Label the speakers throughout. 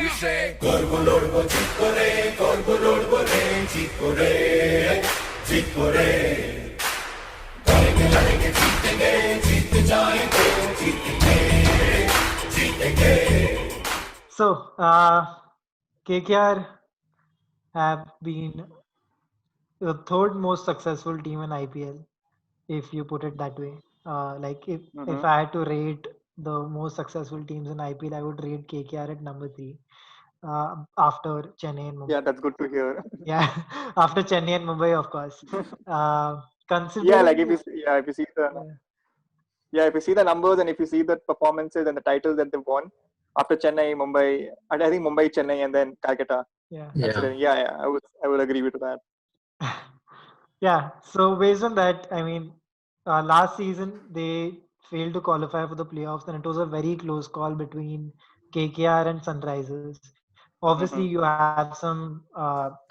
Speaker 1: We say, Korbo lorbo jeet kore, korbo lorbo re, jeet kore, jeet kore. Karenge ladenge jeetenge, jeet jayenge, jeetenge, jeetenge.
Speaker 2: So, KKR have been the third most successful team in IPL, if you put it that way. Like if
Speaker 3: Mm-hmm.
Speaker 2: I had to rate the most successful teams in IPL, I would rate KKR at number three, after Chennai and
Speaker 3: Yeah,
Speaker 2: Mumbai.
Speaker 3: that's good to hear.
Speaker 2: Yeah, after Chennai and Mumbai, of course. Uh,
Speaker 3: Yeah, like
Speaker 2: considering,
Speaker 3: if you if you see the
Speaker 2: yeah,
Speaker 3: if you see the numbers and if you see the performances and the titles that they've won after Chennai, Mumbai, and I think Mumbai, Chennai, and then Calcutta.
Speaker 2: yeah,
Speaker 4: Yeah.
Speaker 3: Considering, I would agree with that.
Speaker 2: yeah. So based on that, I mean, last season they failed to qualify for the playoffs, and it was a very close call between KKR and Sunrisers. Obviously, you
Speaker 3: Mm-hmm.
Speaker 2: have some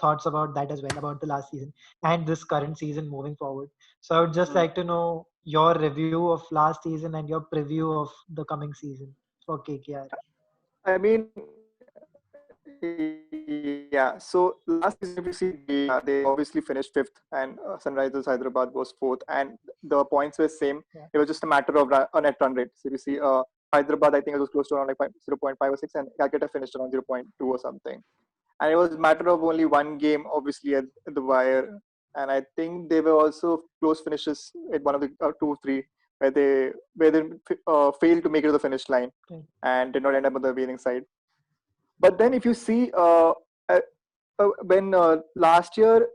Speaker 2: thoughts about that as well, about the last season and this current season moving forward. So I would just
Speaker 3: Mm.
Speaker 2: like to know your review of last season and your preview of the coming season for KKR.
Speaker 3: I mean, yeah. So last season, if you see, they obviously finished fifth, and Sunrisers Hyderabad was fourth, and the points were same.
Speaker 2: Yeah,
Speaker 3: It was just a matter of a net run rate. So if you see, Hyderabad, I think it was close to around like 0.5 or 6, and Calcutta finished around 0.2 or something. And it was a matter of only one game, obviously, at the wire. And I think they were also close finishes at one of the 2 3 where they failed to make it to the finish line
Speaker 2: okay.
Speaker 3: and did not end up on the winning side. But then if you see, uh, when last year,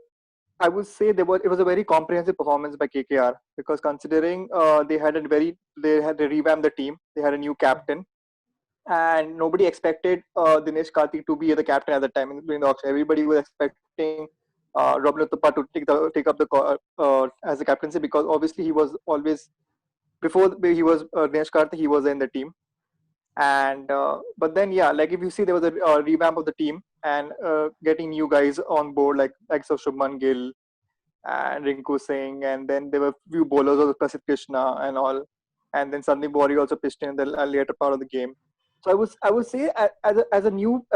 Speaker 3: I would say it was a very comprehensive performance by KKR, because considering they had to revamp the team, they had a new captain, and nobody expected Dinesh Karthik to be the captain at the time during the auction. Everybody was expecting Robin Uthappa to take up as the captaincy, because obviously he was always before he was Dinesh Karthik, he was in the team. And but then like if you see, there was a revamp of the team, and getting new guys on board, like so Shubman Gill and Rinku Singh, and then there were few bowlers of Prasidh Krishna and all, and then Sandeep Bori also pitched in the later part of the game. So I would say, as a new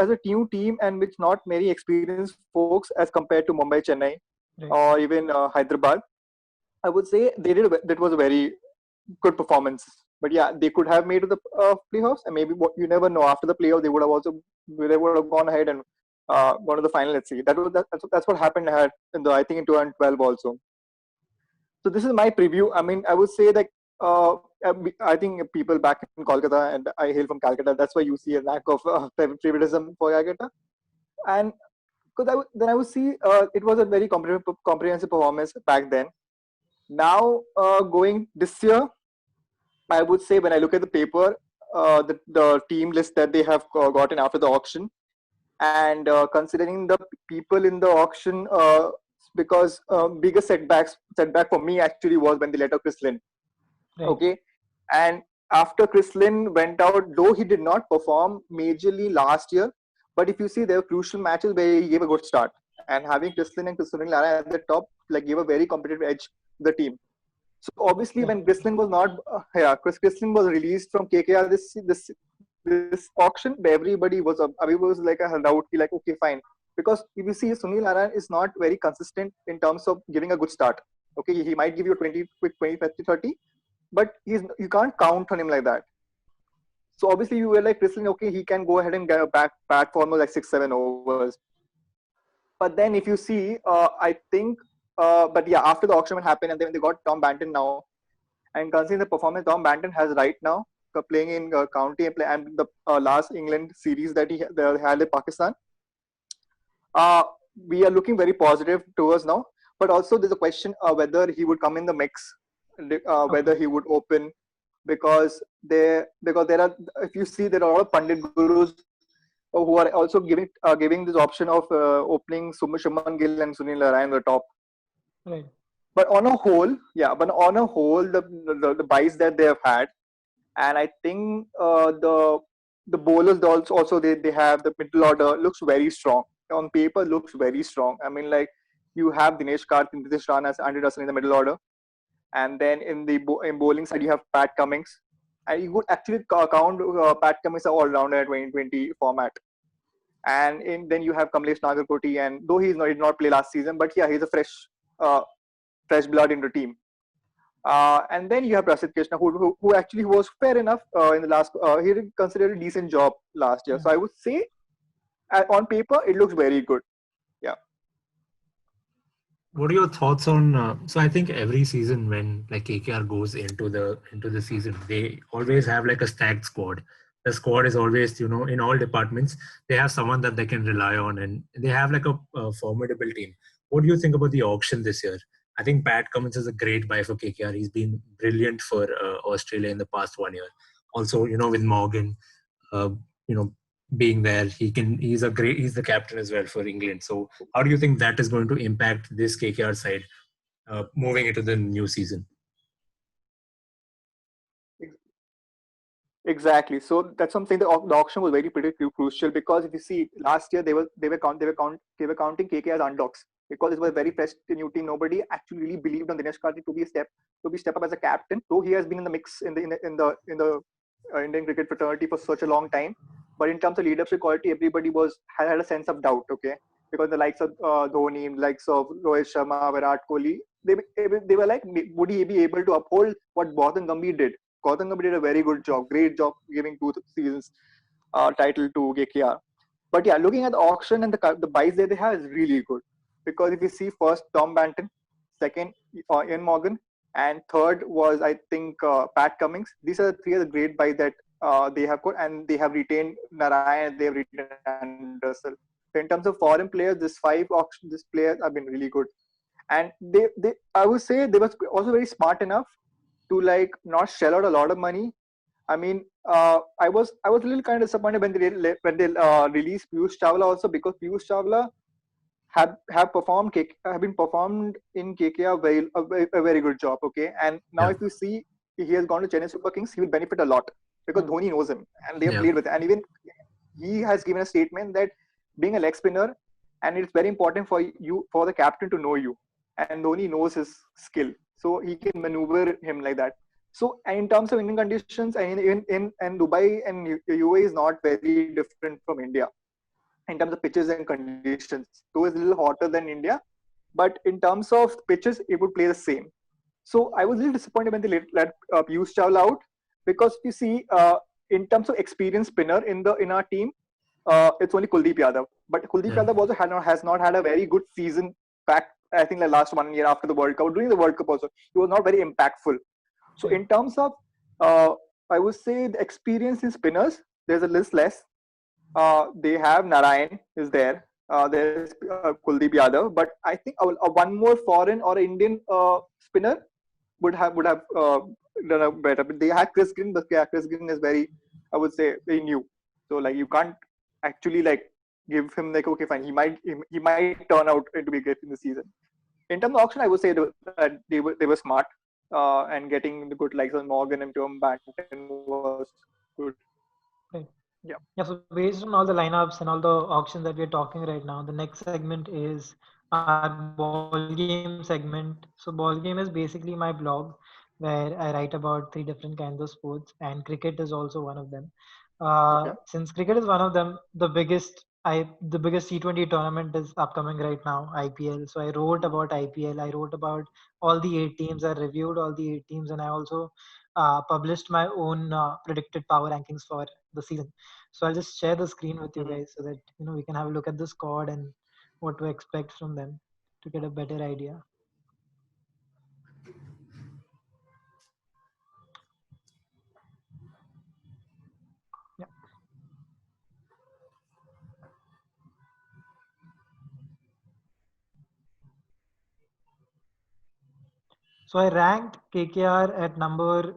Speaker 3: team, and which not many experienced folks as compared to Mumbai, Chennai,
Speaker 2: Right.
Speaker 3: or even Hyderabad. I would say that was a very good performance. But yeah, they could have made the playoffs, and maybe you never know. After the playoff, they would have gone ahead and gone to the final. Let's see. That's what happened. I think in 2012 also. So this is my preview. I mean, I would say that I think people back in Kolkata, and I hail from Calcutta. That's why you see a lack of favoritism for Calcutta. And because then I would see it was a very comprehensive performance back then. Now going this year, I would say when I look at the paper, the team list that they have gotten after the auction, and considering the people in the auction, because biggest setback for me actually was when they let out Chris Lynn.
Speaker 2: Right.
Speaker 3: Okay, and after Chris Lynn went out, though he did not perform majorly last year, but if you see, there were crucial matches where he gave a good start, and having Chris Lynn and Sunil Lara at the top gave a very competitive edge to the team. So obviously, when
Speaker 2: Definitely.
Speaker 3: Grislin was not, Chris Grislin was released from KKR this auction, where everybody was like a doubt, like okay, fine, because if you see, Sunil Naran is not very consistent in terms of giving a good start. Okay, he might give you a 20, 30, but you can't count on him like that. So obviously, you were like Grislin, okay, he can go ahead and get a bat for almost like 6 7 overs. But then if you see, I think, but yeah, after the auction happened, and then they got Tom Banton now, and considering the performance Tom Banton has right now, playing in county and the last England series that they had in Pakistan, uh, we are looking very positive towards now. But also there's a question whether he would come in the mix,
Speaker 2: Okay.
Speaker 3: whether he would open, because there are, if you see, there are a lot of Pandit gurus who are also giving this option of opening Shuman Gill and Sunil Narine on the top.
Speaker 2: Right.
Speaker 3: But on a whole, the buys that they have had, and I think the bowlers also they have the middle order looks very strong. On paper, looks very strong. I mean, like you have Dinesh Karthik, Nitish Rana, as Andy Russell in the middle order, and then in bowling side you have Pat Cummins, and you could actually count Pat Cummins all rounder at 2020 format. And then you have Kamlesh Nagarkoti, and though he did not play last season, but yeah, he's a uh, fresh blood in the team. And then you have Prasidh Krishna, who actually was fair enough in the last. He did consider a decent job last year. So I would say, on paper, it looks very good. Yeah.
Speaker 4: What are your thoughts on? So I think every season when like KKR goes into the season, they always have like a stacked squad. The squad is always, in all departments, they have someone that they can rely on, and they have like a formidable team. What do you think about the auction this year? I think Pat Cummins is a great buy for KKR. He's been brilliant for Australia in the past 1 year. Also, with Morgan, uh, you know, being there, he's the captain as well for England. So how do you think that is going to impact this KKR side moving into the new season?
Speaker 3: Exactly. So that's something. The auction was very pretty crucial, because if you see last year, they were counting KKR as underdogs, because it was a very fresh new team. Nobody actually really believed on Dinesh Karthik to be step up as a captain. Though he has been in the mix in the Indian cricket fraternity for such a long time, but in terms of leadership quality, everybody had a sense of doubt. Okay, because the likes of Dhoni, likes of Rohit Sharma, Virat Kohli, they were like, would he be able to uphold what Gautam Gambhir did? Gautam Gambhir did a very good job, great job giving 2 seasons title to KKR. But yeah, looking at the auction and the buys that they have is really good, because if you see, first Tom Banton, second Ian Morgan, and third was, I think, Pat Cummins. These are the three of the great buys that they have got, and they have retained Narayan, they have retained Anderson. So in terms of foreign players, these players have been really good, and they I would say they were also very smart enough to like not shell out a lot of money. I mean, I was a little kind of disappointed when they released Piyush Chawla also, because Piyush Chawla have been performed in KKR a very good job. Okay, and now if you see, he has gone to Chennai Super Kings, he will benefit a lot, because Dhoni knows him and they have played with him. And even he has given a statement that being a leg spinner, and it's very important for the captain to know you, and Dhoni knows his skill, so he can maneuver him like that. So in terms of Indian conditions, and Dubai and UAE is not very different from India in terms of pitches and conditions. Though it's a little hotter than India, but in terms of pitches, it would play the same. So I was a little disappointed when they let Piyush Chawla out, because you see, in terms of experienced spinner in our team, it's only Kuldeep Yadav. But Kuldeep Yadav also has not had a very good season back, I think, like last 1 year after the World Cup. During the World Cup also, he was not very impactful. So in terms of, I would say, the experience in spinners, there's a little less. They have Narayan is there. There's Kuldeep Yadav, but I think one more foreign or Indian spinner would have done a better. But they had Chris Green, but Chris Green is very, I would say, very new. So like you can't actually like give him like, okay, fine, he might turn out to be great in the season. In terms of auction, I would say they were smart, and getting the good likes of Morgan and Tom Banton was good.
Speaker 2: Yeah, so based on all the lineups and all the auctions that we're talking right now, the next segment is our ball game segment. So ball game is basically my blog where I write about 3 different kinds of sports, and cricket is also one of them. Since cricket is one of them, the biggest T20 tournament is upcoming right now, IPL. So I wrote about IPL. I wrote about all the 8 teams. I reviewed all the 8 teams, and I also published my own predicted power rankings for the season. So I'll just share the screen with you guys so that we can have a look at the squad and what to expect from them to get a better idea. Yeah. So I ranked KKR at number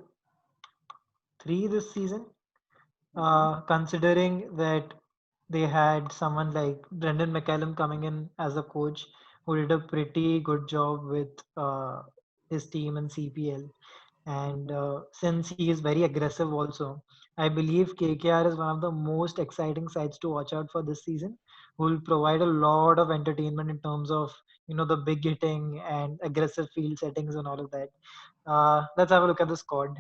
Speaker 2: 3 this season, considering that they had someone like Brendan McCallum coming in as a coach who did a pretty good job with his team in CPL. And since he is very aggressive also, I believe KKR is one of the most exciting sides to watch out for this season, who will provide a lot of entertainment in terms of the big hitting and aggressive field settings and all of that. Let's have a look at the squad.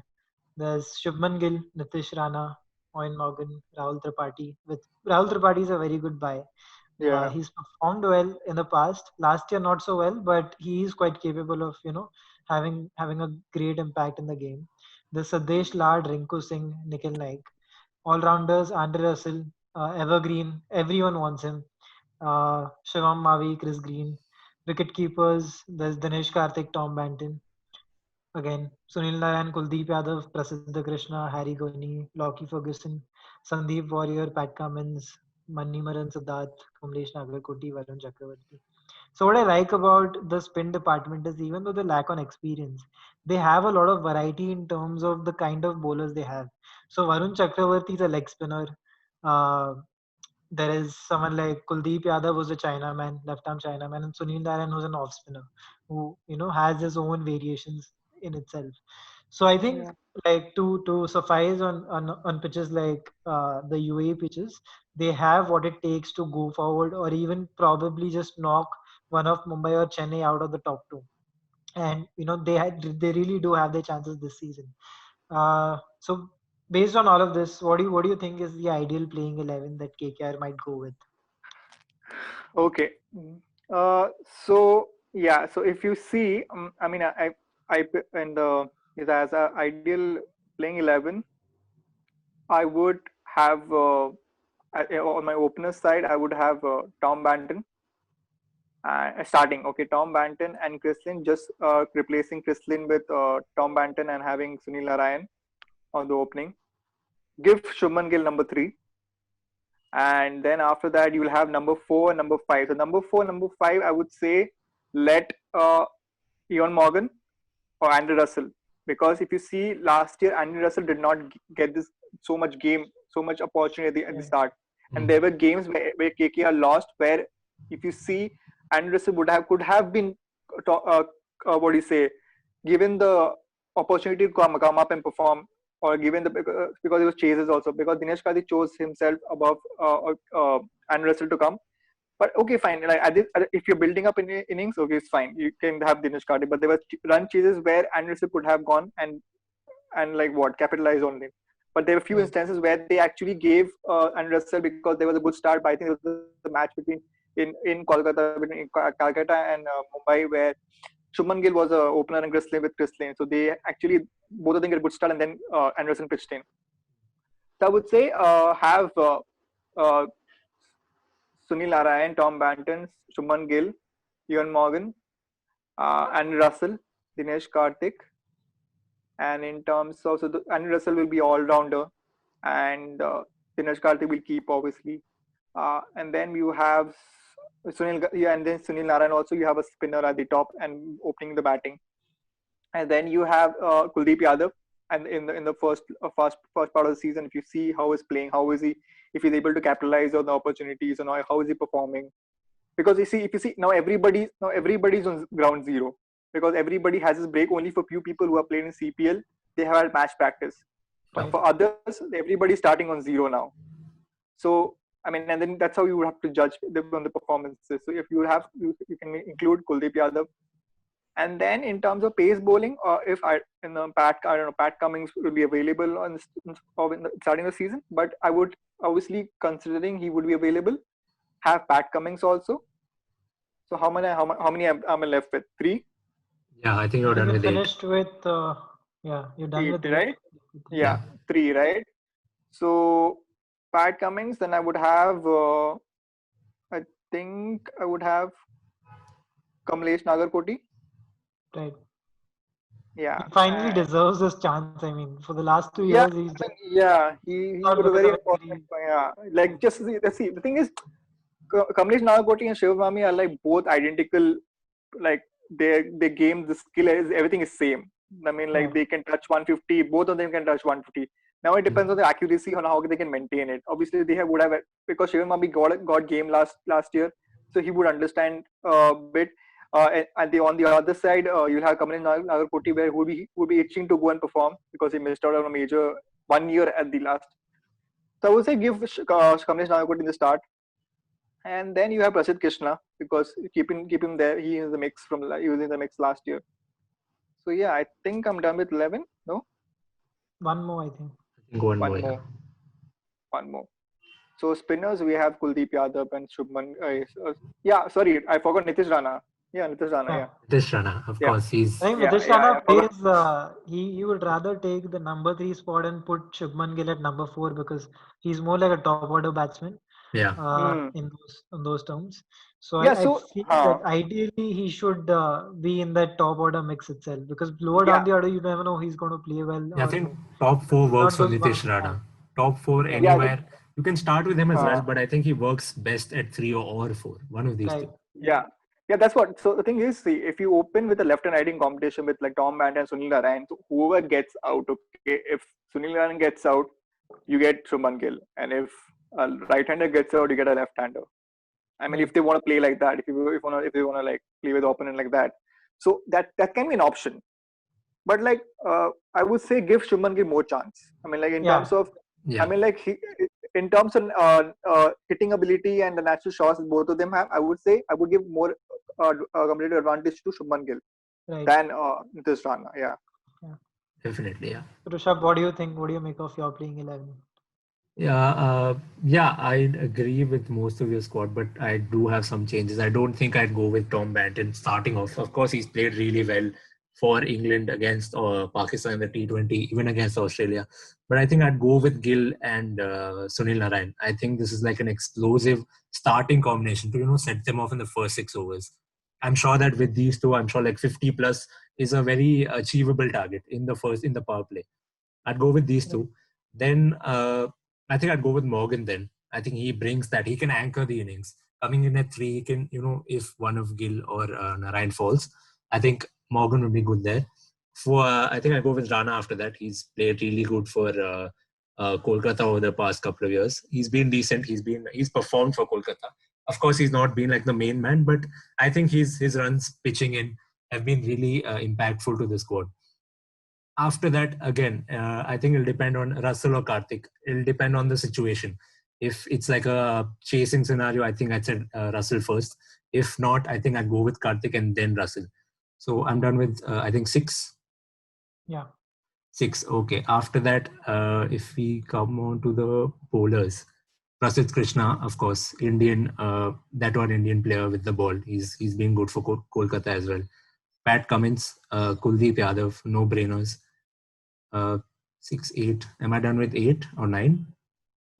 Speaker 2: There's Shubman Gill, Nitish Rana, Owen Morgan, Rahul Tripathi. With Rahul Tripathi is a very good buy.
Speaker 3: Yeah.
Speaker 2: He's performed well in the past. Last year not so well, but he is quite capable of having a great impact in the game. The Sadesh Lad, Rinku Singh, Nikhil Naik, all rounders, Andre Russell, Evergreen. Everyone wants him. Shivam Mavi, Chris Green. Wicket keepers, there's Dinesh Karthik, Tom Banton. Again, Sunil Narayan, Kuldeep Yadav, Prasiddha Krishna, Harry Goni, Lockie Ferguson, Sandeep Warrior, Pat Cummins, Mannimaran Siddharth, Kamlesh Nagarkoti, Varun Chakravarti. So what I like about the spin department is even though they lack on experience, they have a lot of variety in terms of the kind of bowlers they have. So Varun Chakravarti is a leg spinner. Uh, there is someone like Kuldeep Yadav who's a Chinaman, left arm Chinaman, and Sunil Narayan who's an off spinner who has his own variations in itself. So I think
Speaker 3: Yeah.
Speaker 2: like to suffice on pitches like the UAE pitches, they have what it takes to go forward or even probably just knock one of Mumbai or Chennai out of the top two. And they really do have their chances this season. So based on all of this, what do you think is the ideal playing 11 that KKR might go with?
Speaker 3: Okay. Uh, so yeah. So if you see, I mean, and is as a ideal playing 11, I would have on my opener side, I would have Tom Banton starting. Okay, Tom Banton and Chrislin, just replacing Chrislin with Tom Banton and having Sunil Narayan on the opening. Give Shubman Gill number 3, and then after that you will have number 4 and number 5. So number 4, number 5, I would say let Ewan Morgan or Andy Russell, because if you see last year Andy Russell did not get this so much opportunity at the start, and there were games where KKR lost, where if you see Andy Russell could have been what do you say, given the opportunity to come up and perform, or given the because it was chases also, because Dinesh Karthik chose himself above Andy Russell to come. But okay, fine. Like if you're building up in innings, okay, it's fine. You can have Dinesh Karthik, but there were run chases where Anderson could have gone and like what capitalized on it. But there were few instances where they actually gave Russell, because there was a good start. But I think it was the match between in Kolkata, between Calcutta and Mumbai, where Shubman Gill was a opener and Chris Lane with Chris Lane. So they actually both of them get a good start, and then Anderson pitched in. So I would say have Sunil Narayan, Tom Banton, Shubman Gill, Ewan Morgan, and Russell, Dinesh Karthik. And in terms of, Andy Russell will be all-rounder, and Dinesh Karthik will keep, obviously. And then you have Sunil, and then Sunil Narayan also. You have a spinner at the top and opening the batting. And then you have Kuldeep Yadav. And in the first part of the season, if you see how he's playing, how is he, if he's able to capitalize on the opportunities, and how is he performing? Because if you see now everybody's on ground zero, because everybody has his break. Only for few people who are playing in CPL, they have had match practice. But for others, everybody's starting on zero now. So I mean, and then that's how you have to judge them on the performances. So if you can include Kuldeep Yadav. And then in terms of pace bowling, Pat Cummins will be available on starting the season. But I would obviously, considering he would be available, have Pat Cummins also. So how many am I left with? 3?
Speaker 4: Yeah, I think you're done with 8.
Speaker 2: Finished with you're done
Speaker 3: 8,
Speaker 2: with
Speaker 3: right? Yeah, 3, right? So Pat Cummins, then I would have I think I would have Kamlesh Nagarkoti.
Speaker 2: Right.
Speaker 3: Yeah.
Speaker 2: He finally deserves this chance. I mean, for the last 2
Speaker 3: Yeah,
Speaker 2: years,
Speaker 3: he was a very important. Yeah, like just see. The thing is, Kamlesh Nagarkoti and Shiv Mami are like both identical. Like their game, the skill is everything is same. I mean, like they can touch 150. Both of them can touch 150. Now it depends on the accuracy on how they can maintain it. Obviously, would have, because Shiv Mami got game last year, so he would understand a bit. And on the other side, you'll have Kamlesh Nagarkoti, where would be itching to go and perform, because he missed out on a major 1 year at the last. So I would say give Kamlesh Nagarkoti in the start, and then you have Prasidh Krishna, because keep him there. He is the mix he was in the mix last year. So yeah, I think I'm done with 11. No,
Speaker 2: one more, I think.
Speaker 4: One
Speaker 3: more.
Speaker 4: more.
Speaker 3: one more. So spinners, we have Kuldeep Yadav and Shubman. Sorry, I forgot Nitish Rana. Yeah, Nitish Rana.
Speaker 2: Yeah.
Speaker 3: Yeah,
Speaker 4: Nitish Rana, of
Speaker 3: yeah,
Speaker 4: course, he's
Speaker 2: I think
Speaker 3: yeah,
Speaker 2: Nitish
Speaker 3: yeah.
Speaker 2: Rana
Speaker 3: I forgot.
Speaker 2: plays. He would rather take the number 3 spot and put Shubman Gill at number 4 because he's more like a top order batsman.
Speaker 4: yeah.
Speaker 2: In those terms. So
Speaker 3: Yeah.
Speaker 2: I
Speaker 3: So,
Speaker 2: feel that ideally he should be in that top order mix itself because lower
Speaker 3: yeah,
Speaker 2: down the order you never know he's going to play well
Speaker 4: Yeah, I
Speaker 2: or
Speaker 4: think
Speaker 2: no.
Speaker 4: top four
Speaker 2: He's
Speaker 4: works
Speaker 2: not
Speaker 4: for
Speaker 2: those one of
Speaker 4: Nitish
Speaker 2: the kind.
Speaker 4: Rana. Top four
Speaker 2: Yeah,
Speaker 3: yeah. I think,
Speaker 4: anywhere. You can start with him as well,
Speaker 3: uh,
Speaker 4: but I think he works best at 3 or 4. One of these
Speaker 2: right.
Speaker 4: two.
Speaker 3: yeah, yeah. That's what. So the thing is, see, if you open with a left and right in competition with like Tom Band and Sunil Narayan, so whoever gets out, okay, if Sunil Narayan gets out, you get Shubman Gill, and if a right-hander gets out, you get a left-hander. I mean,
Speaker 2: Right.
Speaker 3: if they want to play like that, if they want to like play with the opponent like that, so that can be an option. But like, I would say give Shubman Gill more chance. I mean, like in
Speaker 2: Yeah.
Speaker 3: terms of, I
Speaker 4: Yeah,
Speaker 3: mean, like in terms of hitting ability and the natural shots both of them have, I would say I would give more competitive advantage to Shubman Gill
Speaker 2: Right.
Speaker 3: than Nitish Rana. Yeah.
Speaker 4: definitely. Yeah.
Speaker 2: Rishabh, what do you think? What do you make of your playing 11?
Speaker 4: Yeah, I agree with most of your squad, but I do have some changes. I don't think I'd go with Tom Banton starting off. Of course, he's played really well for England against Pakistan in the T20, even against Australia. But I think I'd go with Gill and Sunil Narayan. I think this is like an explosive starting combination to set them off in the first 6 overs. I'm sure that with these two, I'm sure like 50 plus is a very achievable target in the power play. I'd go with these two. Then I think I'd go with Morgan then. I think he brings that. He can anchor the innings. Coming in at 3, he can, if one of Gill or Narayan falls, I think Morgan would be good there. I think I'd go with Rana after that. He's played really good for Kolkata over the past couple of years. He's been decent. He's performed for Kolkata. Of course, he's not been like the main man, but I think his runs pitching in have been really impactful to the squad. After that, again, I think it'll depend on Russell or Karthik. It'll depend on the situation. If it's like a chasing scenario, I think I'd say Russell first. If not, I think I'd go with Karthik and then Russell. So I'm done with, I think, 6.
Speaker 2: Yeah.
Speaker 4: 6. Okay. After that, if we come on to the bowlers, Prasidh Krishna, of course, Indian, Indian player with the ball. He's been good for Kolkata as well. Pat Cummins, Kuldeep Yadav, no brainers. 6, 8. Am I done with 8 or 9?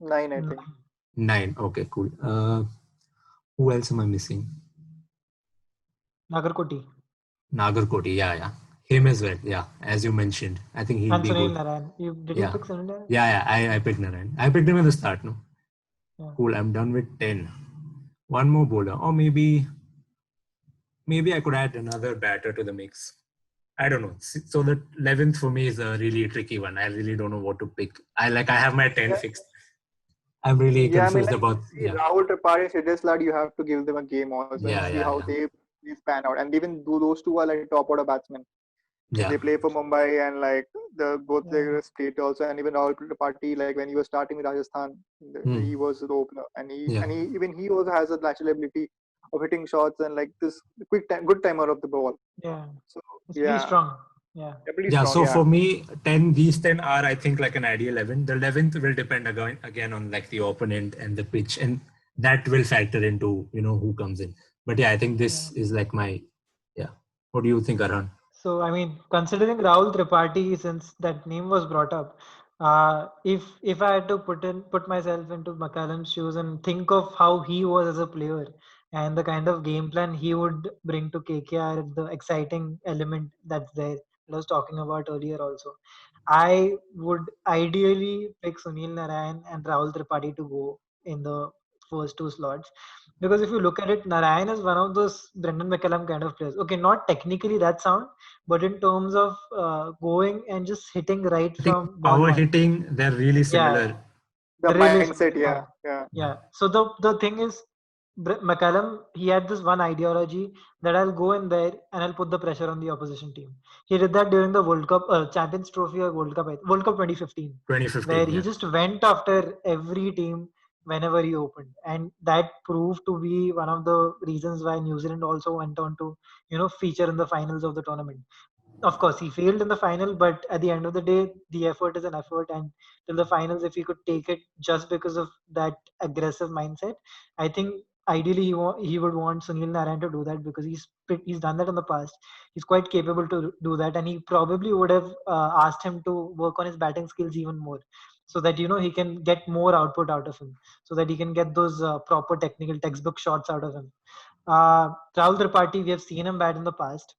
Speaker 3: 9, I think.
Speaker 4: 9. Okay, cool. Who else am I missing?
Speaker 2: Nagarkoti.
Speaker 4: Nagarkoti, yeah. Him as well, yeah. As you mentioned, I think he'll
Speaker 2: And
Speaker 4: be
Speaker 2: Sunil
Speaker 4: good.
Speaker 2: Narayan. Did
Speaker 4: Yeah.
Speaker 2: you pick Sunil Narayan?
Speaker 4: Yeah. I picked Narayan. I picked him at the start, no?
Speaker 2: Yeah.
Speaker 4: Cool. I'm done with 10. One more bowler, or maybe I could add another batter to the mix. I don't know. So the 11th for me is a really tricky one. I really don't know what to pick. I have my 10
Speaker 3: Yeah.
Speaker 4: fixed. I'm really
Speaker 3: Yeah, I mean,
Speaker 4: confused
Speaker 3: like,
Speaker 4: about.
Speaker 3: see,
Speaker 4: Yeah.
Speaker 3: Rahul Tripathi, Siddesh Lad, you have to give them a game also and see how they pan out. And even though those two are like top order batsmen,
Speaker 4: Yeah.
Speaker 3: they play for Mumbai and like both their state also. And even Rahul Tripathi, like when he was starting with Rajasthan, he was the opener, and he also has a natural ability of hitting shots and like this good timer of the ball.
Speaker 2: Yeah.
Speaker 3: So
Speaker 2: It's pretty strong. Yeah.
Speaker 3: pretty
Speaker 4: Yeah,
Speaker 3: strong.
Speaker 4: so for me, these 10 are, I think, like an ideal 11. The 11th will depend again on like the opponent and the pitch, and that will factor into, who comes in. But yeah, I think this is like what do you think, Arhan?
Speaker 2: So, I mean, considering Rahul Tripathi, since that name was brought up, if I had to put myself into McCallum's shoes and think of how he was as a player and the kind of game plan he would bring to KKR, the exciting element that's there, I was talking about earlier also, I would ideally pick Sunil Narayan and Rahul Tripathi to go in the first 2 slots. Because if you look at it, Narayan is one of those Brendan McCullum kind of players. Okay, not technically that sound, but in terms of going and just hitting right
Speaker 4: I think
Speaker 2: from ball
Speaker 4: power
Speaker 2: one.
Speaker 4: hitting, they're really similar.
Speaker 2: Yeah,
Speaker 3: The
Speaker 2: really
Speaker 3: mindset,
Speaker 2: similar.
Speaker 3: yeah.
Speaker 2: Yeah. So the thing is, McCallum, he had this one ideology that I'll go in there and I'll put the pressure on the opposition team. He did that during the World Cup, Champions Trophy or World Cup 2015,
Speaker 4: 2015,
Speaker 2: where
Speaker 4: yeah.
Speaker 2: he just went after every team whenever he opened, and that proved to be one of the reasons why New Zealand also went on to feature in the finals of the tournament. of course, he failed in the final, but at the end of the day, the effort is an effort. And till the finals, if he could take it just because of that aggressive mindset, I think ideally he would want Sunil Narayan to do that because he's done that in the past. He's quite capable to do that, and he probably would have asked him to work on his batting skills even more, so that he can get more output out of him, so that he can get those proper technical textbook shots out of him. Rahul Tripathi, we have seen him bat in the past,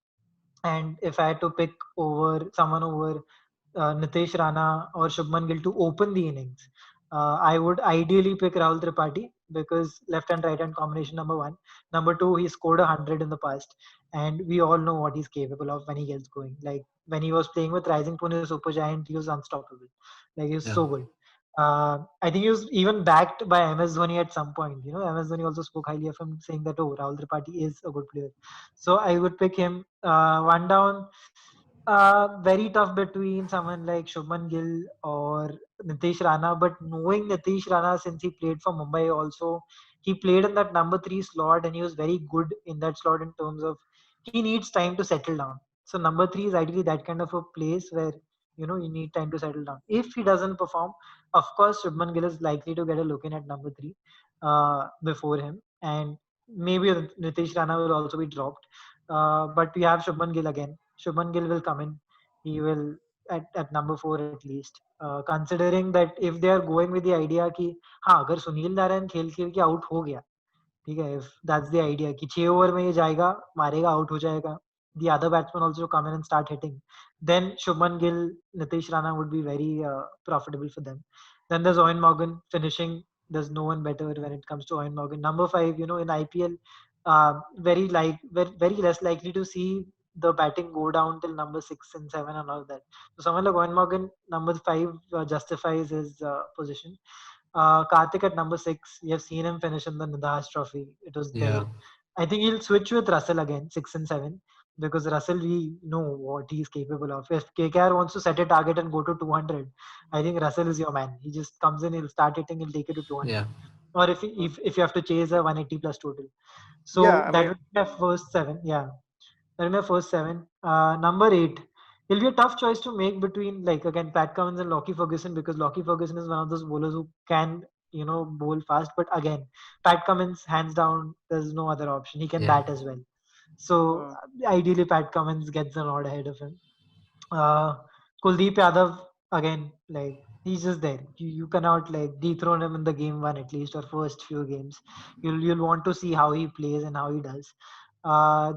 Speaker 2: and if I had to pick someone over Nitesh Rana or Shubman Gill to open the innings, I would ideally pick Rahul Tripathi because left and right hand combination number one. Number two, he scored 100 in the past, and we all know what he's capable of when he gets going. Like when he was playing with Rising Pune Super Giant, he was unstoppable. Like he was
Speaker 4: Yeah.
Speaker 2: so good. I think he was even backed by MS Dhoni at some point. MS Dhoni also spoke highly of him, saying that Rahul Tripathi is a good player. So I would pick him. One down. Very tough between someone like Shubman Gill or Nitish Rana. But knowing Nitish Rana, since he played for Mumbai also, he played in that number 3 slot and he was very good in that slot in terms of he needs time to settle down. So number 3 is ideally that kind of a place where you need time to settle down. If he doesn't perform, of course Shubman Gill is likely to get a look in at number 3 before him, and maybe Nitish Rana will also be dropped. But we have Shubman Gill again. Shubman Gill will come in. He will at number 4 at least. Considering that if they are going with the idea कि हाँ अगर सुनील नारायण खेल खेल के out हो गया, ठीक है, if that's the idea कि 6 ओवर में ये जाएगा, मारेगा, आउट हो जाएगा, the other batsmen also come in and start hitting, then Shubman Gill, Nitish Rana would be very profitable for them. Then there's Owen Morgan finishing. There's no one better when it comes to Owen Morgan. Number 5, in IPL, very less likely to see the batting go down till number 6 and 7 and all that. So someone like Owen Morgan, number 5, justifies his position. Karthik at number 6, we have seen him finish in the Nidahas Trophy. It was there.
Speaker 4: Yeah.
Speaker 2: I think he'll switch with Russell again, 6 and 7, because Russell, we know what he's capable of. If KKR wants to set a target and go to 200, I think Russell is your man. He just comes in, he'll start hitting, he'll take it to 200.
Speaker 4: Yeah.
Speaker 2: Or if you have to chase a 180 plus total. So
Speaker 3: Yeah, I
Speaker 2: that
Speaker 3: mean,
Speaker 2: would be my first 7. Yeah, that would be my first 7. Number 8. It'll be a tough choice to make between, like, again, Pat Cummins and Lockie Ferguson, because Lockie Ferguson is one of those bowlers who can, bowl fast. But again, Pat Cummins, hands down, there's no other option. He can
Speaker 4: Yeah.
Speaker 2: bat as well. So ideally, Pat Cummins gets an odd ahead of him. Kuldeep Yadav, again, like he's just there. You cannot like dethrone him in the game one at least or first few games. You'll want to see how he plays and how he does.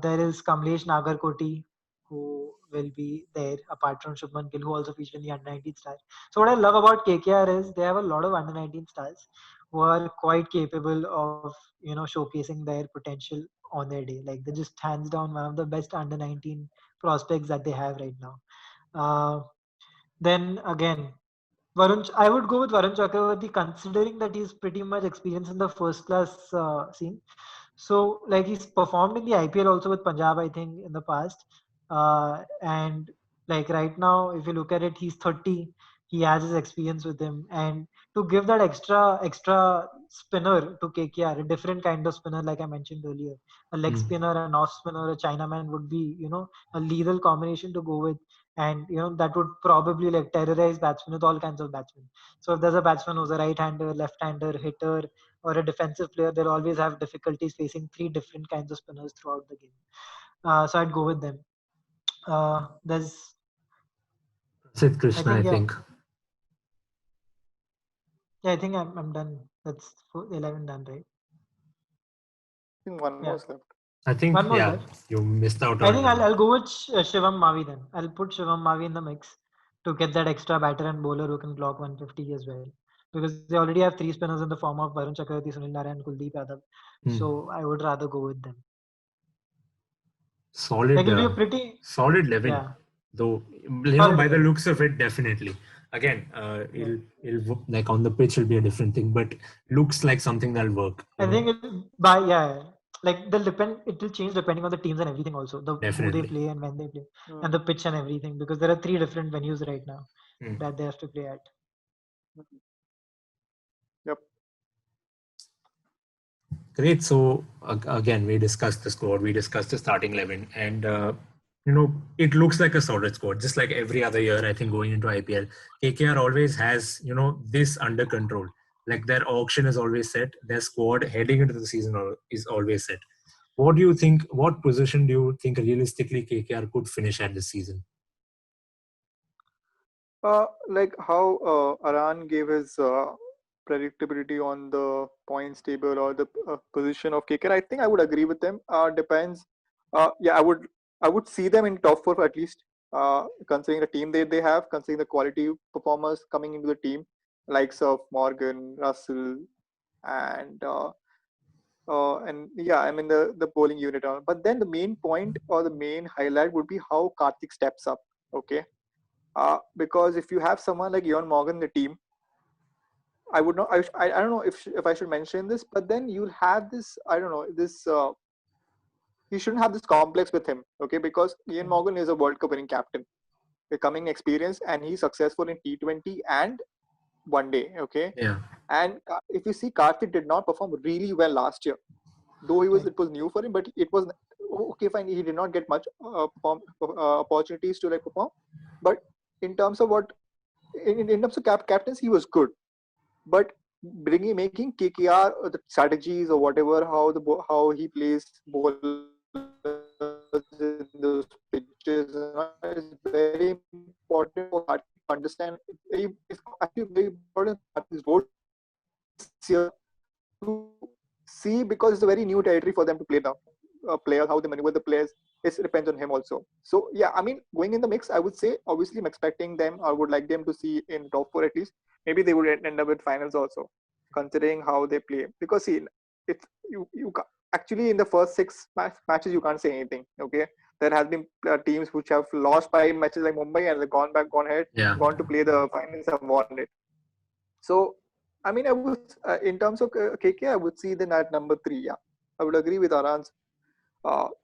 Speaker 2: There is Kamlesh Nagarkoti, who will be there apart from Shubman Gill, who also featured in the under 19 stars. So what I love about KKR is they have a lot of under 19 stars who are quite capable of showcasing their potential on their day. Like they're just hands down one of the best under 19 prospects that they have right now. Then again, I would go with Varun Chakravarti, considering that he's pretty much experienced in the first class scene. So, like, he's performed in the IPL also with Punjab, I think, in the past. And like right now, if you look at it, he's 30. He has his experience with him, and to give that extra spinner to KKR, a different kind of spinner, like I mentioned earlier, a leg spinner, an off spinner, a Chinaman would be, a lethal combination to go with, and that would probably like terrorize batsmen with all kinds of batsmen. So if there's a batsman who's a right-hander, left-hander, hitter, or a defensive player, they'll always have difficulties facing 3 different kinds of spinners throughout the game. So I'd go with them. There's
Speaker 4: Sid Krishna, I
Speaker 2: yeah.
Speaker 4: think.
Speaker 2: Yeah, I think I'm done. That's 11 done, right?
Speaker 3: I think one more is left.
Speaker 4: I think
Speaker 2: One more left.
Speaker 4: you missed out
Speaker 2: I
Speaker 4: on.
Speaker 2: think I'll go with Shivam Mavi then. I'll put Shivam Mavi in the mix to get that extra batter and bowler who can clock 150 as well. Because they already have 3 spinners in the form of Varun Chakravarti, Sunil Narayan, and Kuldeep Yadav. So I would rather go with them.
Speaker 4: Solid.
Speaker 2: Like it'll be a pretty
Speaker 4: solid 11.
Speaker 2: Yeah.
Speaker 4: Though
Speaker 2: Solid
Speaker 4: by the
Speaker 2: 11.
Speaker 4: looks of it, definitely. Again, it'll like on the pitch will be a different thing, but looks like something that'll work.
Speaker 2: I think like it will change depending on the teams and everything also. Who
Speaker 4: Definitely.
Speaker 2: they play and when they play. And the pitch and everything, because there are 3 different venues right now that they have to play at.
Speaker 3: Yep.
Speaker 4: Great. So again, we discussed the squad, we discussed the starting 11, and it looks like a solid squad, just like every other year. I think going into IPL, KKR always has, this under control. Like their auction is always set, their squad heading into the season is always set. What do you think? What position do you think realistically KKR could finish at this season?
Speaker 3: Like how Aran gave his predictability on the points table or the position of KKR, I think I would agree with them. Depends. Yeah, I would see them in top four at least. Considering the team they have, considering the quality performers coming into the team, likes of Morgan, Russell, and yeah, I mean the bowling unit. But then the main point or the main highlight would be how Karthik steps up. Okay. Because if you have someone like Ewan Morgan in the team, I would not. I don't know if I should mention this, but then you'll have this. I don't know this. You shouldn't have this complex with him, okay? Because Ian Morgan is a World Cup winning captain, becoming experienced, and he's successful in T20 and one day, okay?
Speaker 4: Yeah.
Speaker 3: And if you see, Karthik did not perform really well last year, though it was new for him, but it was okay. Fine, he did not get much opportunities to like perform, but in terms of in terms of captains, he was good. But making KKR the strategies or whatever, how he plays bowlers in those pitches is very important for Karthik to understand. It's actually very important for Karthik's role to see, because it's a very new territory for them to play now. Players, how they maneuver the players, it depends on him also. So yeah, I mean, going in the mix, I would say obviously I'm expecting them, or would like them to see in top four at least. Maybe they would end up with finals also, considering how they play. Because see, it's you actually in the first six matches you can't say anything. Okay, there has been teams which have lost 5 matches like Mumbai and they've gone ahead, gone to play the finals and won it. So I mean, I would in terms of KK, I would see them at number 3. Yeah, I would agree with Aran's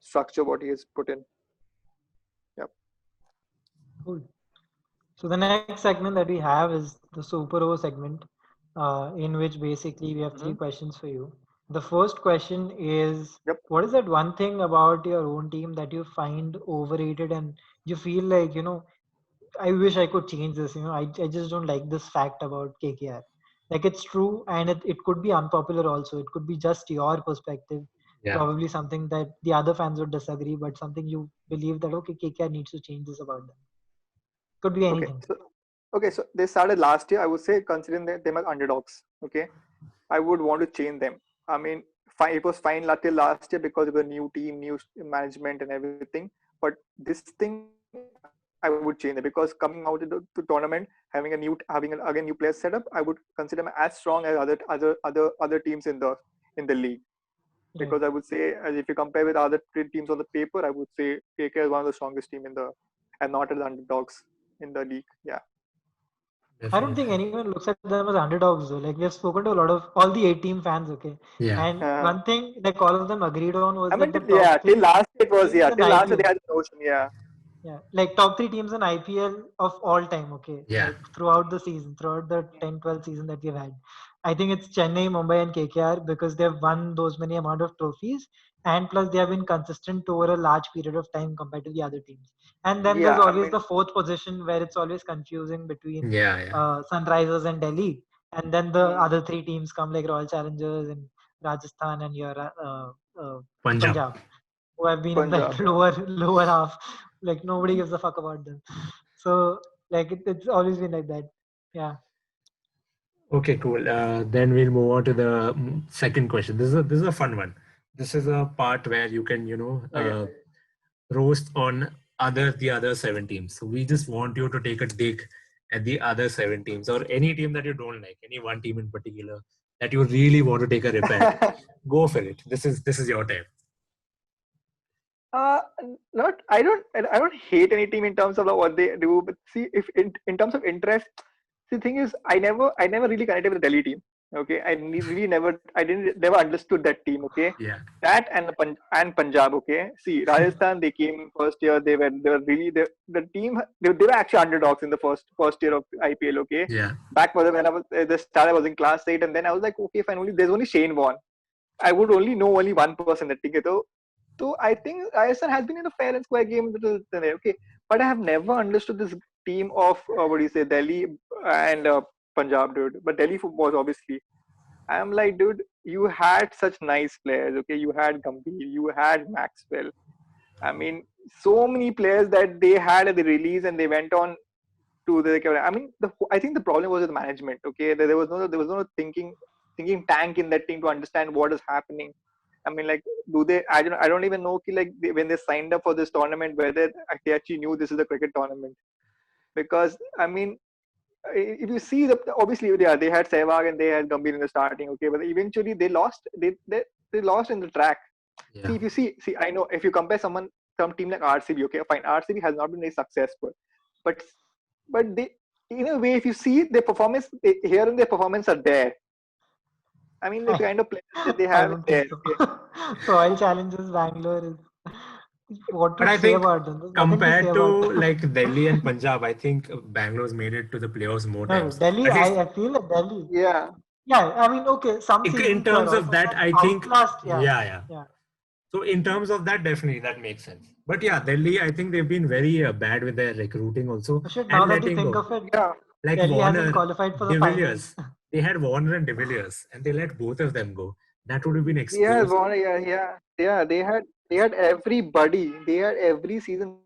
Speaker 3: structure what he has put in. Yep.
Speaker 2: Cool. So the next segment that we have is the Super Over segment, in which basically we have 3 questions for you. The first question is, what is that one thing about your own team that you find overrated and you feel like, I wish I could change this, I just don't like this fact about KKR. Like it's true, and it could be unpopular also. It could be just your perspective.
Speaker 4: Yeah.
Speaker 2: Probably something that the other fans would disagree, but something you believe that, okay, KKR needs to change this about them. Could be anything.
Speaker 3: Okay, so they started last year. I would say, considering them as underdogs, okay, I would want to change them. I mean, fine, it was fine till last year because of the new team, new management, and everything. But this thing, I would change it, because coming out of the tournament, having new players set up, I would consider them as strong as other teams in the league. Because I would say, if you compare with other teams on the paper, I would say KKR is one of the strongest team and not as underdogs in the league. Yeah.
Speaker 2: I don't think anyone looks at them as underdogs though. Like we have spoken to a lot of all the 8 team fans, okay?
Speaker 4: Yeah.
Speaker 2: And one thing like all of them agreed on was
Speaker 3: till last it was till last they had the notion,
Speaker 2: Yeah, like top 3 teams in IPL of all time, okay?
Speaker 4: Yeah.
Speaker 2: Like throughout the 10-12 season that we've had. I think it's Chennai, Mumbai and KKR because they've won those many amount of trophies, and plus they have been consistent over a large period of time compared to the other teams. And then there's always the 4th position where it's always confusing between Sunrisers and Delhi. And then the other 3 teams come like Royal Challengers and Rajasthan and your Punjab, who have been in the lower half. Like nobody gives a fuck about them. So like it's always been like that. Yeah.
Speaker 4: Okay, cool. Then we'll move on to the second question. This is a fun one. This is a part where you can, roast on the other 7 teams. So we just want you to take a dig at the other 7 teams, or any team that you don't like, any one team in particular that you really want to take a rip at. Go for it. This is your time.
Speaker 3: I don't hate any team in terms of what they do, but see, if in terms of interest, the thing is, I never really connected with the Delhi team. Okay, I never understood that team. Okay, that and Punjab. Okay, see, Rajasthan, they came first year. They were really the team. They were actually underdogs in the first year of IPL. Okay, back when I was in class 8, and then I was like, okay, fine. There's only Shane Warne. I would only know one person that thing. So So I think Rajasthan has been in a fair and square game till today. Okay, but I have never understood this team of what do you say, Delhi and Punjab, dude. But Delhi was obviously. I'm like, dude, you had such nice players. Okay, you had Gambhir, you had Maxwell. I mean, so many players that they had at the release and they went on to the. I mean, I think the problem was with the management. Okay, there was no thinking tank in that team to understand what is happening. I mean, like, do they? I don't even know. Like, when they signed up for this tournament, whether they actually knew this is a cricket tournament. Because I mean, if you see obviously, yeah, they had Sehwag and they had Gambhir in the starting. Okay, but eventually they lost. They lost in the track.
Speaker 4: Yeah.
Speaker 3: See, if you see, I know if you compare some team like RCB, okay, fine, RCB has not been very successful, but they, in a way, if you see their performance here and their performance are there. I mean, the kind of players that they
Speaker 2: I
Speaker 3: have
Speaker 2: don't
Speaker 3: there.
Speaker 2: think so. Royal Challengers Bangalore is what to
Speaker 4: But I
Speaker 2: say
Speaker 4: think
Speaker 2: about them. There's nothing to say
Speaker 4: compared to
Speaker 2: about them.
Speaker 4: like Delhi and Punjab, I think Bangalore's made it to the playoffs more
Speaker 2: No,
Speaker 4: times.
Speaker 2: Delhi,
Speaker 4: At least
Speaker 2: I feel like Delhi.
Speaker 3: Yeah,
Speaker 2: Yeah, I mean, okay, some
Speaker 4: in
Speaker 2: seasons were
Speaker 4: terms of
Speaker 2: also
Speaker 4: that, I think,
Speaker 2: outclassed. Yeah,
Speaker 4: yeah.
Speaker 2: yeah.
Speaker 4: So in terms of that, definitely that makes sense. But yeah, Delhi, I think they've been very bad with their recruiting also
Speaker 2: Oh, shit, now
Speaker 4: and
Speaker 2: that you
Speaker 4: letting
Speaker 2: think
Speaker 4: go.
Speaker 2: of it,
Speaker 3: yeah.
Speaker 4: Like
Speaker 2: Delhi hasn't
Speaker 4: Warner,
Speaker 2: qualified for the
Speaker 4: De
Speaker 2: finals.
Speaker 4: Villiers, they had Warner and De Villiers, and they let both of them go. That would have been
Speaker 3: They had
Speaker 4: exposed.
Speaker 3: one, yeah. They had everybody. They had every season.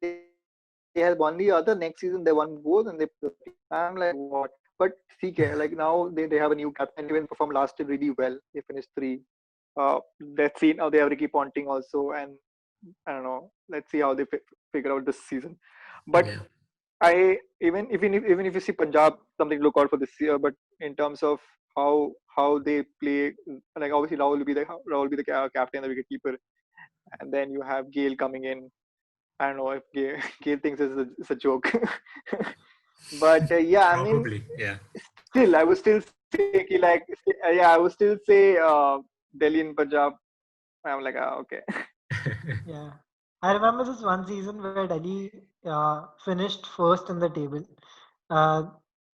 Speaker 3: They had won the other. Next season they won both, and I'm like, what? But CK, like now they have a new captain. Even performed last year really well. They finished 3. Let's see, now they have Ricky Ponting also, and I don't know. Let's see how they figure out this season. But
Speaker 4: Yeah.
Speaker 3: I even if you see Punjab, something to look out for this year. But in terms of how they play, like obviously Rahul will be the captain, the wicketkeeper, and then you have Gale coming in. I don't know if Gale thinks it's a joke, but yeah, I mean,
Speaker 4: Probably. Yeah.
Speaker 3: still I would still say like yeah, I would still say Delhi and Punjab. I'm like, okay.
Speaker 2: Yeah. I remember this one season where Delhi finished first in the table. Uh,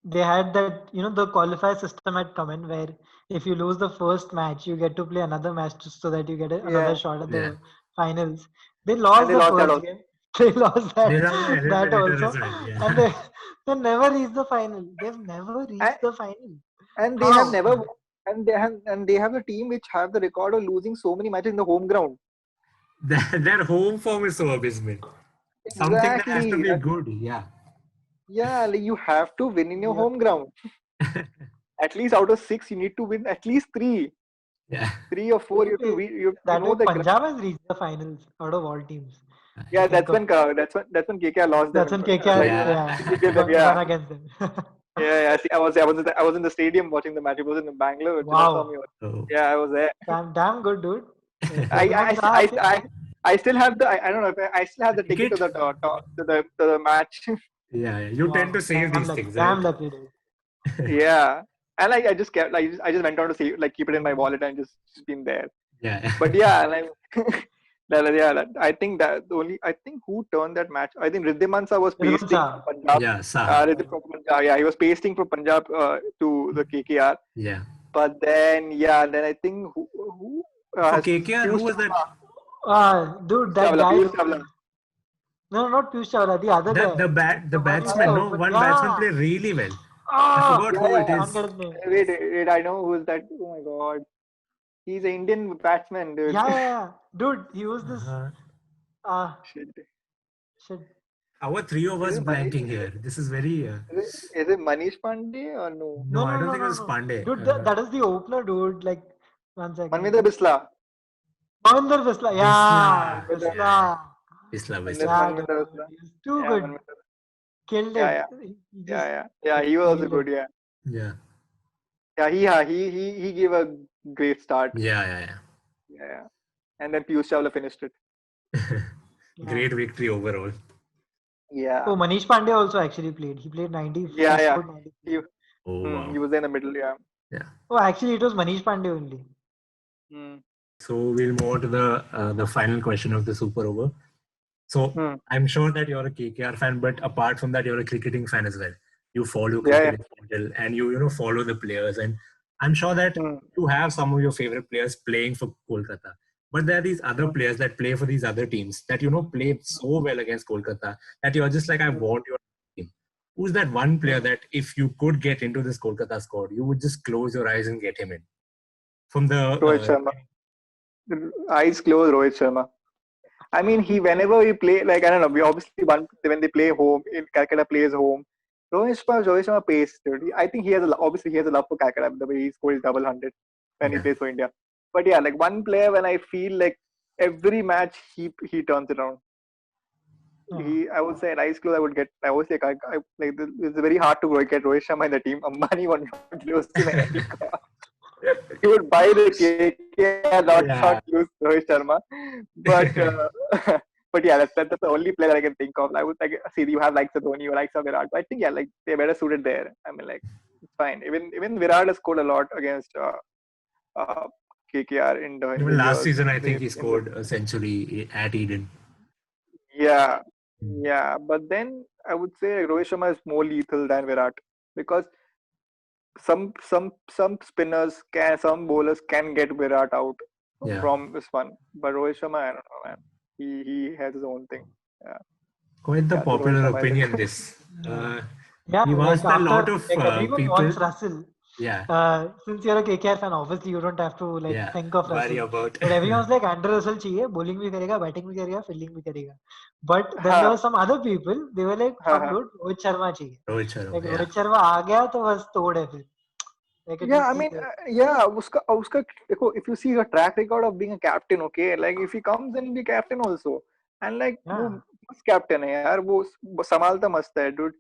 Speaker 2: they had that, the qualifier system had come in where if you lose the first match, you get to play another match just so that you get another
Speaker 3: Yeah,
Speaker 2: shot at
Speaker 4: Yeah.
Speaker 2: the finals. They
Speaker 3: and
Speaker 2: lost
Speaker 3: they
Speaker 2: the
Speaker 3: lost that
Speaker 2: first
Speaker 3: also.
Speaker 2: game. They lost
Speaker 4: They
Speaker 2: that
Speaker 4: lost the
Speaker 2: that
Speaker 4: eliminator
Speaker 2: also,
Speaker 4: as well.
Speaker 2: and
Speaker 4: Yeah.
Speaker 2: they never reached the final. They've never
Speaker 3: And,
Speaker 2: reached the final.
Speaker 3: and they have
Speaker 2: How?
Speaker 3: never and they have a team which have the record of losing so many matches in the home ground.
Speaker 4: Their home form is so abysmal. Something that has to
Speaker 3: Exactly.
Speaker 4: be good. Yeah.
Speaker 3: Yeah, like you have to win in your
Speaker 2: Yeah.
Speaker 3: home ground. At least out of 6, you need to win at least 3,
Speaker 4: Yeah.
Speaker 3: 3 or 4. You have to
Speaker 2: Okay,
Speaker 3: you have to
Speaker 2: that
Speaker 3: know
Speaker 2: way
Speaker 3: the
Speaker 2: Punjab has reached the finals out of all teams. You
Speaker 3: yeah.
Speaker 2: think
Speaker 3: That's
Speaker 2: of
Speaker 3: when KKR lost them
Speaker 2: that's
Speaker 3: in
Speaker 2: when KKR,
Speaker 3: like
Speaker 4: Yeah.
Speaker 2: yeah,
Speaker 3: give them
Speaker 2: won
Speaker 3: yeah.
Speaker 2: against them.
Speaker 3: Yeah. See, I was in the stadium watching the match. It was in Bangalore. Chinnaswamy
Speaker 2: Wow,
Speaker 3: was.
Speaker 4: Oh.
Speaker 3: Yeah, I was there.
Speaker 2: damn good, dude.
Speaker 3: I
Speaker 2: Good
Speaker 3: I
Speaker 2: luck
Speaker 3: I
Speaker 2: that.
Speaker 3: I, I still have I don't know if I still have
Speaker 4: The
Speaker 3: the ticket to
Speaker 4: ticket?
Speaker 3: the match.
Speaker 4: Yeah. You tend to
Speaker 2: Wow,
Speaker 4: save these things, right?
Speaker 2: damn lucky, dude.
Speaker 3: Yeah, and I just kept I just went on to see like keep it in my wallet and just been there.
Speaker 4: Yeah.
Speaker 3: But yeah, like I think I think who turned that match. I think Riddhiman Shah was
Speaker 2: Ridwan
Speaker 3: pasting from
Speaker 2: Shah.
Speaker 3: Punjab.
Speaker 4: Yeah. Saha.
Speaker 3: Ridhim from Punjab. Yeah, he was pasting from Punjab to the KKR.
Speaker 4: Yeah.
Speaker 3: But then then I think who
Speaker 4: For
Speaker 3: has
Speaker 4: KKR, who
Speaker 3: Piyush
Speaker 4: was that?
Speaker 3: Chawla.
Speaker 2: Dude, that guy.
Speaker 3: Piyush Chawla.
Speaker 2: No, not Piyush Chawla, the other guy.
Speaker 4: The
Speaker 2: The one who's the
Speaker 4: batsman, no?
Speaker 2: open.
Speaker 4: One batsman
Speaker 2: Yeah.
Speaker 4: played really well. I
Speaker 2: Ah,
Speaker 4: forgot
Speaker 3: Yeah,
Speaker 4: who it
Speaker 3: yeah.
Speaker 2: can't
Speaker 4: is.
Speaker 2: get his name.
Speaker 3: Wait, I know who is that. Oh my god. He's an Indian batsman, dude.
Speaker 2: Yeah. Dude, he was this.
Speaker 4: Uh,
Speaker 3: Shit.
Speaker 2: Shit.
Speaker 4: our three of
Speaker 3: Is
Speaker 4: us
Speaker 3: it Manish,
Speaker 4: blanking here. This is very.
Speaker 3: is it Manish Pandey or no?
Speaker 4: No,
Speaker 2: No,
Speaker 4: I
Speaker 2: no,
Speaker 4: don't
Speaker 2: no,
Speaker 4: think it
Speaker 2: no,
Speaker 4: was
Speaker 2: no.
Speaker 4: Pandey.
Speaker 2: Dude, that is the opener, dude. Like, 1 second.
Speaker 3: Manvinder Bisla.
Speaker 2: Mohinder Visla. Yeah,
Speaker 4: Bisla.
Speaker 3: Manvinder,
Speaker 2: Visla.
Speaker 3: Manvinder,
Speaker 4: Bisla.
Speaker 2: Yeah,
Speaker 3: Manvinder
Speaker 2: dude.
Speaker 3: Bisla.
Speaker 2: He's too
Speaker 3: Yeah,
Speaker 2: good.
Speaker 3: Manvinder.
Speaker 2: Killed
Speaker 3: Yeah,
Speaker 2: it.
Speaker 3: yeah,
Speaker 2: He
Speaker 3: yeah,
Speaker 2: just
Speaker 3: yeah. Yeah, he was also
Speaker 2: nailed
Speaker 3: good.
Speaker 2: it.
Speaker 3: Yeah,
Speaker 4: Yeah.
Speaker 3: he gave a great start.
Speaker 4: Yeah.
Speaker 3: Yeah, and then Piyush Chawla finished it.
Speaker 2: Yeah.
Speaker 4: Great victory overall.
Speaker 3: Yeah,
Speaker 2: Oh, Manish Pandey also actually played. He played 90.
Speaker 3: yeah,
Speaker 2: He
Speaker 3: yeah.
Speaker 2: scored 90.
Speaker 3: He
Speaker 4: Oh, wow.
Speaker 3: he was there in the middle. Yeah.
Speaker 4: Yeah.
Speaker 2: Oh, actually, it was Manish Pandey only.
Speaker 3: Hmm.
Speaker 4: So we'll move on to the final question of the Super Over. So
Speaker 3: Hmm.
Speaker 4: I'm sure that you're a KKR fan, but apart from that, you're a cricketing fan as well. You follow
Speaker 3: Yeah,
Speaker 4: cricket in general, and you follow the players. And I'm sure that
Speaker 3: Hmm.
Speaker 4: you have some of your favorite players playing for Kolkata. But there are these other players that play for these other teams that, you know, play so well against Kolkata that you're just like, I want your team. Who's that one player that if you could get into this Kolkata squad, you would just close your eyes and get him in? From the
Speaker 3: Rohit Sharma. Eyes closed, Rohit Sharma. I mean, whenever we play, like, I don't know, we obviously when they play home, in Calcutta plays home. Rohit Sharma pace, dude. I think obviously he has a love for Calcutta, the way he scored double 100 when he plays for India. But yeah, like one player when I feel like every match he turns it around. I would say an eyes closed. I would say it's very hard to get Rohit Sharma in the team. Ambani would not lose to any cost. He would buy the KKR, not lose Rohit Sharma. But but yeah, that's the only player that I can think of. I would like see you have likes of Dhoni, you likes of Virat. But I think like they're better suited there. I mean, like it's fine. Even Virat has scored a lot against KKR in the
Speaker 4: even last season. I think he scored a century at Eden.
Speaker 3: Yeah, but then I would say Rohit Sharma is more lethal than Virat because some spinners some bowlers can get Virat out from this one, but Rohit Sharma, I don't know, man. He has his own thing. Yeah.
Speaker 4: Quite the popular opinion. This.
Speaker 2: Yeah,
Speaker 4: you asked a lot of
Speaker 2: everyone
Speaker 4: people.
Speaker 2: wants Russell.
Speaker 4: Yeah.
Speaker 2: Since you're a KKR fan, obviously you don't have to think of Russell.
Speaker 4: Worry about.
Speaker 2: But everyone's like Andrew Russell चाहिए, bowling भी करेगा, batting भी करेगा, fielding भी करेगा. But then there were some other people. They were like, "Come dude, Rohit Sharma चाहिए." Rohit Sharma आ गया तो बस तोड़ है फिर.
Speaker 3: I mean, uska देखो, if you see a track record of being a captain, okay, like if he comes in be captain also, and like वो captain है यार, वो संभालता मस्त है, dude.